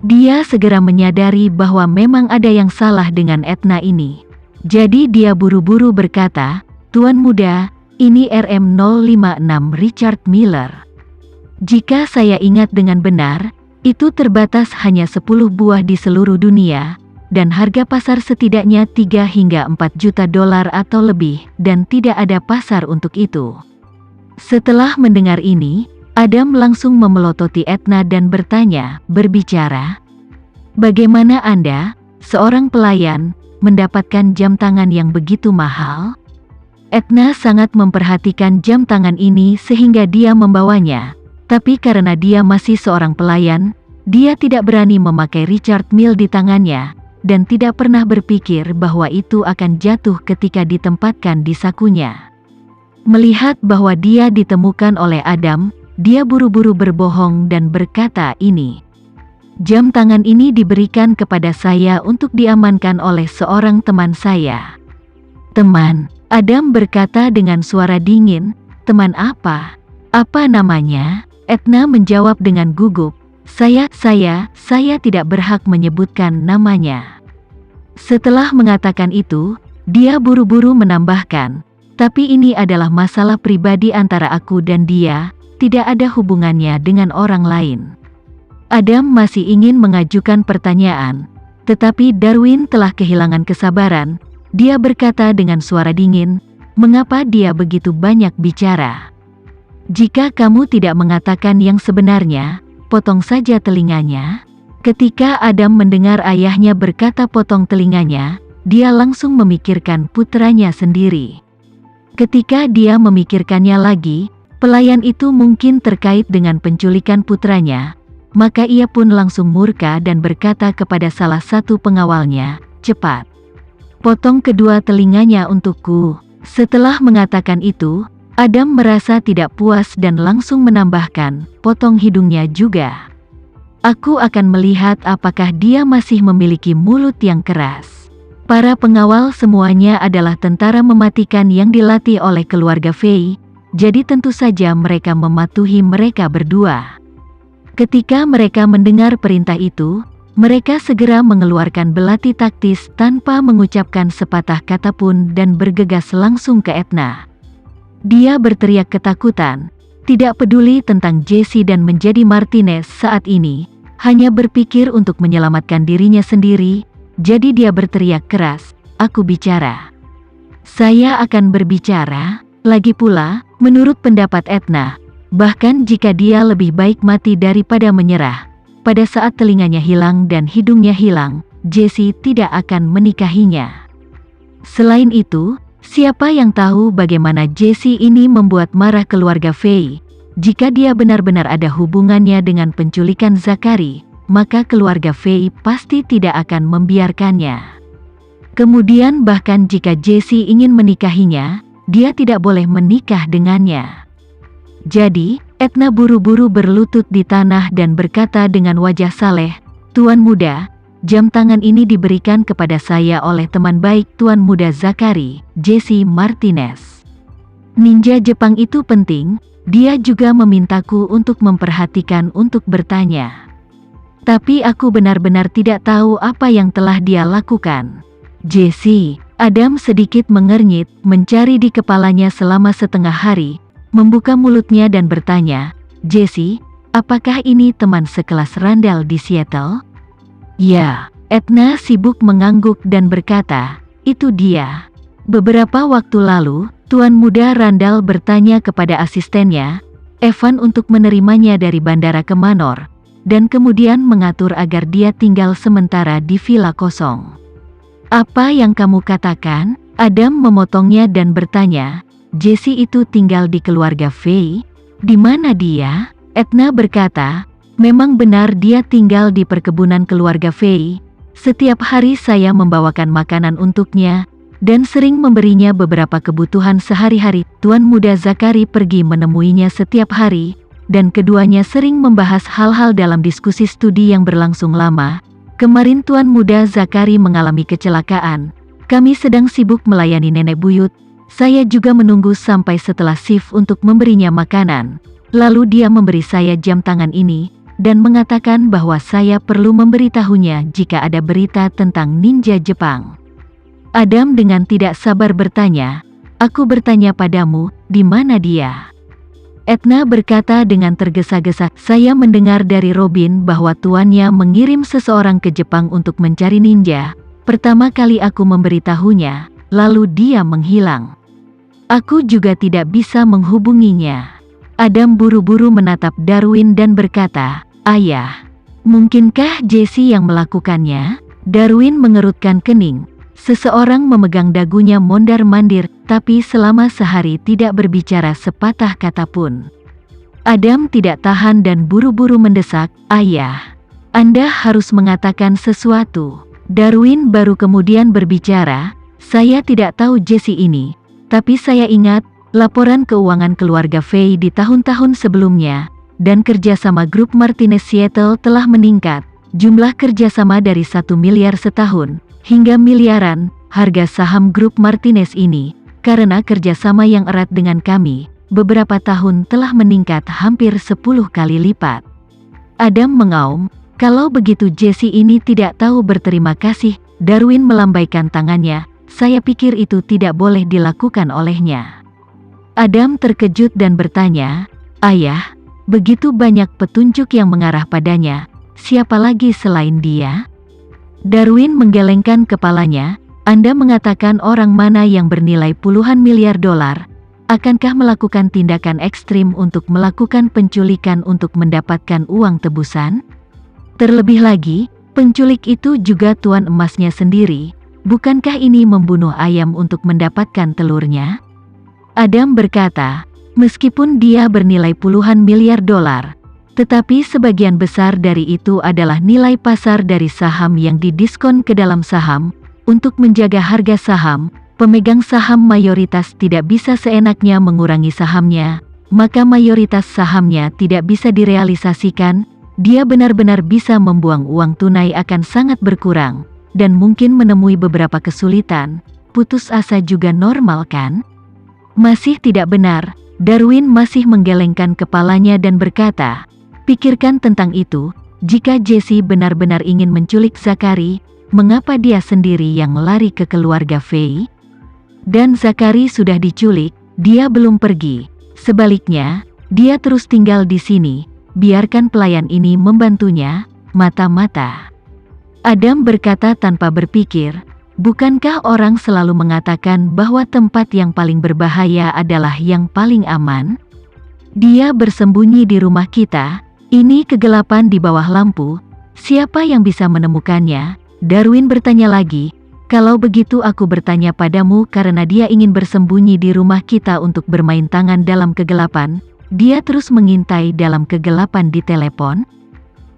Dia segera menyadari bahwa memang ada yang salah dengan Etna ini. Jadi dia buru-buru berkata, "Tuan muda, ini RM056 Richard Miller. Jika saya ingat dengan benar, itu terbatas hanya 10 buah di seluruh dunia, dan harga pasar setidaknya 3 hingga 4 juta dolar atau lebih, dan tidak ada pasar untuk itu." Setelah mendengar ini, Adam langsung memelototi Etna dan berbicara, "Bagaimana Anda, seorang pelayan, mendapatkan jam tangan yang begitu mahal?" Etna sangat memperhatikan jam tangan ini sehingga dia membawanya, tapi karena dia masih seorang pelayan, dia tidak berani memakai Richard Mille di tangannya, dan tidak pernah berpikir bahwa itu akan jatuh ketika ditempatkan di sakunya. Melihat bahwa dia ditemukan oleh Adam, dia buru-buru berbohong dan berkata, "Ini jam tangan ini diberikan kepada saya untuk diamankan oleh seorang teman saya." "Teman?" Adam berkata dengan suara dingin. "Teman apa? Apa namanya?" Etna menjawab dengan gugup, Saya tidak berhak menyebutkan namanya." Setelah mengatakan itu, dia buru-buru menambahkan, "Tapi ini adalah masalah pribadi antara aku dan dia, tidak ada hubungannya dengan orang lain." Adam masih ingin mengajukan pertanyaan, tetapi Darwin telah kehilangan kesabaran. Dia berkata dengan suara dingin, "Mengapa dia begitu banyak bicara? Jika kamu tidak mengatakan yang sebenarnya, potong saja telinganya." Ketika Adam mendengar ayahnya berkata potong telinganya, dia langsung memikirkan putranya sendiri. Ketika dia memikirkannya lagi, pelayan itu mungkin terkait dengan penculikan putranya, maka ia pun langsung murka dan berkata kepada salah satu pengawalnya, "Cepat, potong kedua telinganya untukku." Setelah mengatakan itu, Adam merasa tidak puas dan langsung menambahkan, "Potong hidungnya juga. Aku akan melihat apakah dia masih memiliki mulut yang keras." Para pengawal semuanya adalah tentara mematikan yang dilatih oleh keluarga Fei, jadi tentu saja mereka mematuhi mereka berdua. Ketika mereka mendengar perintah itu, mereka segera mengeluarkan belati taktis tanpa mengucapkan sepatah kata pun dan bergegas langsung ke Etna. Dia berteriak ketakutan, tidak peduli tentang Jesse dan menjadi Martinez saat ini, hanya berpikir untuk menyelamatkan dirinya sendiri. Jadi dia berteriak keras, "Aku bicara. Saya akan berbicara." Lagi pula, menurut pendapat Etna, bahkan jika dia lebih baik mati daripada menyerah, pada saat telinganya hilang dan hidungnya hilang, Jesse tidak akan menikahinya. Selain itu, siapa yang tahu bagaimana Jesse ini membuat marah keluarga Fei? Jika dia benar-benar ada hubungannya dengan penculikan Zachary, maka keluarga Fei pasti tidak akan membiarkannya. Kemudian bahkan jika Jesse ingin menikahinya, dia tidak boleh menikah dengannya. Jadi, Etna buru-buru berlutut di tanah dan berkata dengan wajah saleh, "Tuan muda, jam tangan ini diberikan kepada saya oleh teman baik Tuan muda Zachary, Jesse Martinez. Ninja Jepang itu penting, dia juga memintaku untuk memperhatikan untuk bertanya. Tapi aku benar-benar tidak tahu apa yang telah dia lakukan." "Jesse," Adam sedikit mengernyit, mencari di kepalanya selama setengah hari, membuka mulutnya dan bertanya, "Jesse, apakah ini teman sekelas Randall di Seattle?" "Ya." Etna sibuk mengangguk dan berkata, "Itu dia." Beberapa waktu lalu, Tuan muda Randall bertanya kepada asistennya, Evan, untuk menerimanya dari bandara ke Manor, dan kemudian mengatur agar dia tinggal sementara di villa kosong. "Apa yang kamu katakan?" Adam memotongnya dan bertanya, "Jesse itu tinggal di keluarga Fei? Di mana dia?" Etna berkata, "Memang benar dia tinggal di perkebunan keluarga Fei. Setiap hari saya membawakan makanan untuknya, dan sering memberinya beberapa kebutuhan sehari-hari." Tuan muda Zachary pergi menemuinya setiap hari, dan keduanya sering membahas hal-hal dalam diskusi studi yang berlangsung lama. "Kemarin Tuan muda Zachary mengalami kecelakaan. Kami sedang sibuk melayani nenek buyut. Saya juga menunggu sampai setelah shift untuk memberinya makanan. Lalu dia memberi saya jam tangan ini. dan mengatakan bahwa saya perlu memberitahunya jika ada berita tentang ninja Jepang. Adam dengan tidak sabar bertanya, "Aku bertanya padamu, di mana dia?" Etna berkata dengan tergesa-gesa, "Saya mendengar dari Robin bahwa tuannya mengirim seseorang ke Jepang untuk mencari ninja. Pertama kali aku memberitahunya, lalu dia menghilang. Aku juga tidak bisa menghubunginya." Adam buru-buru menatap Darwin dan berkata, "Ayah, mungkinkah Jesse yang melakukannya?" Darwin mengerutkan kening. Seseorang memegang dagunya mondar-mandir, tapi selama sehari tidak berbicara sepatah kata pun. Adam tidak tahan dan buru-buru mendesak, "Ayah, Anda harus mengatakan sesuatu." Darwin baru kemudian berbicara, "Saya tidak tahu Jesse ini, tapi saya ingat laporan keuangan keluarga Fay di tahun-tahun sebelumnya, dan kerjasama grup Martinez Seattle telah meningkat. Jumlah kerjasama dari 1 miliar setahun hingga miliaran. Harga saham grup Martinez ini, karena kerjasama yang erat dengan kami, beberapa tahun telah meningkat hampir 10 kali lipat." Adam mengaum, "Kalau begitu Jesse ini tidak tahu berterima kasih." Darwin melambaikan tangannya, "Saya pikir itu tidak boleh dilakukan olehnya." Adam terkejut dan bertanya, "Ayah, begitu banyak petunjuk yang mengarah padanya, siapa lagi selain dia?" Darwin menggelengkan kepalanya, "Anda mengatakan orang mana yang bernilai puluhan miliar dolar, akankah melakukan tindakan ekstrim untuk melakukan penculikan untuk mendapatkan uang tebusan? Terlebih lagi, penculik itu juga tuan emasnya sendiri, bukankah ini membunuh ayam untuk mendapatkan telurnya?" Adam berkata, "Meskipun dia bernilai puluhan miliar dolar, tetapi sebagian besar dari itu adalah nilai pasar dari saham yang didiskon ke dalam saham. Untuk menjaga harga saham, pemegang saham mayoritas tidak bisa seenaknya mengurangi sahamnya, maka mayoritas sahamnya tidak bisa direalisasikan. Dia benar-benar bisa membuang uang tunai akan sangat berkurang, dan mungkin menemui beberapa kesulitan. Putus asa juga normal kan?" "Masih tidak benar." Darwin masih menggelengkan kepalanya dan berkata, "Pikirkan tentang itu, jika Jesse benar-benar ingin menculik Zachary, mengapa dia sendiri yang lari ke keluarga Fay? Dan Zachary sudah diculik, dia belum pergi. Sebaliknya, dia terus tinggal di sini, biarkan pelayan ini membantunya." Mata-mata Adam berkata tanpa berpikir, "Bukankah orang selalu mengatakan bahwa tempat yang paling berbahaya adalah yang paling aman? Dia bersembunyi di rumah kita. Ini kegelapan di bawah lampu. Siapa yang bisa menemukannya?" Darwin bertanya lagi, "Kalau begitu aku bertanya padamu karena dia ingin bersembunyi di rumah kita untuk bermain tangan dalam kegelapan. Dia terus mengintai dalam kegelapan di telepon.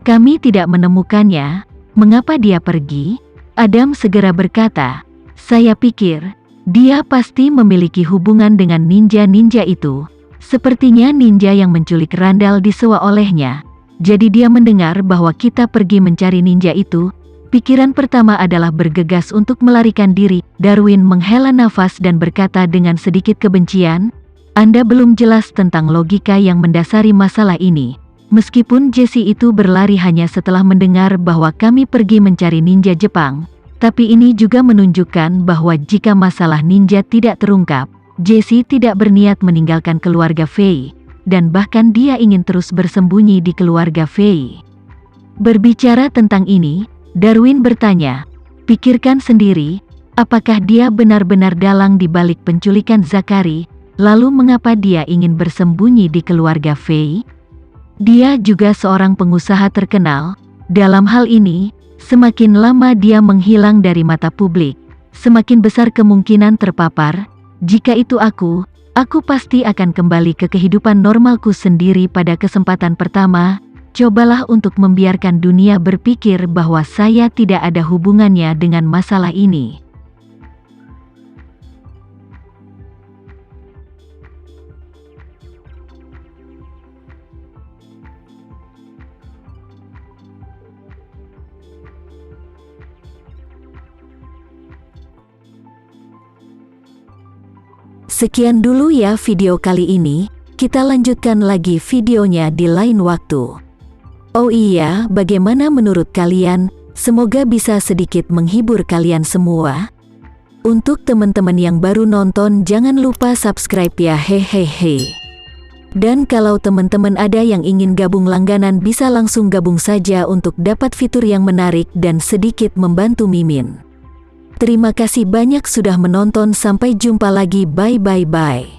Kami tidak menemukannya. Mengapa dia pergi?" Adam segera berkata, "Saya pikir, dia pasti memiliki hubungan dengan ninja-ninja itu. Sepertinya ninja yang menculik Randall disewa olehnya. Jadi dia mendengar bahwa kita pergi mencari ninja itu. Pikiran pertama adalah bergegas untuk melarikan diri." Darwin menghela nafas dan berkata dengan sedikit kebencian, "Anda belum jelas tentang logika yang mendasari masalah ini. Meskipun Jesse itu berlari hanya setelah mendengar bahwa kami pergi mencari ninja Jepang, tapi ini juga menunjukkan bahwa jika masalah ninja tidak terungkap, Jesse tidak berniat meninggalkan keluarga Fay, dan bahkan dia ingin terus bersembunyi di keluarga Fay." Berbicara tentang ini, Darwin bertanya, "Pikirkan sendiri, apakah dia benar-benar dalang di balik penculikan Zachary, lalu mengapa dia ingin bersembunyi di keluarga Fay? Dia juga seorang pengusaha terkenal. Dalam hal ini, semakin lama dia menghilang dari mata publik, semakin besar kemungkinan terpapar. Jika itu aku pasti akan kembali ke kehidupan normalku sendiri pada kesempatan pertama. Cobalah untuk membiarkan dunia berpikir bahwa saya tidak ada hubungannya dengan masalah ini." Sekian dulu ya video kali ini, kita lanjutkan lagi videonya di lain waktu. Oh iya, bagaimana menurut kalian? Semoga bisa sedikit menghibur kalian semua. Untuk teman-teman yang baru nonton, jangan lupa subscribe ya, hehehe. Dan kalau teman-teman ada yang ingin gabung langganan, bisa langsung gabung saja untuk dapat fitur yang menarik dan sedikit membantu Mimin. Terima kasih banyak sudah menonton, sampai jumpa lagi, bye.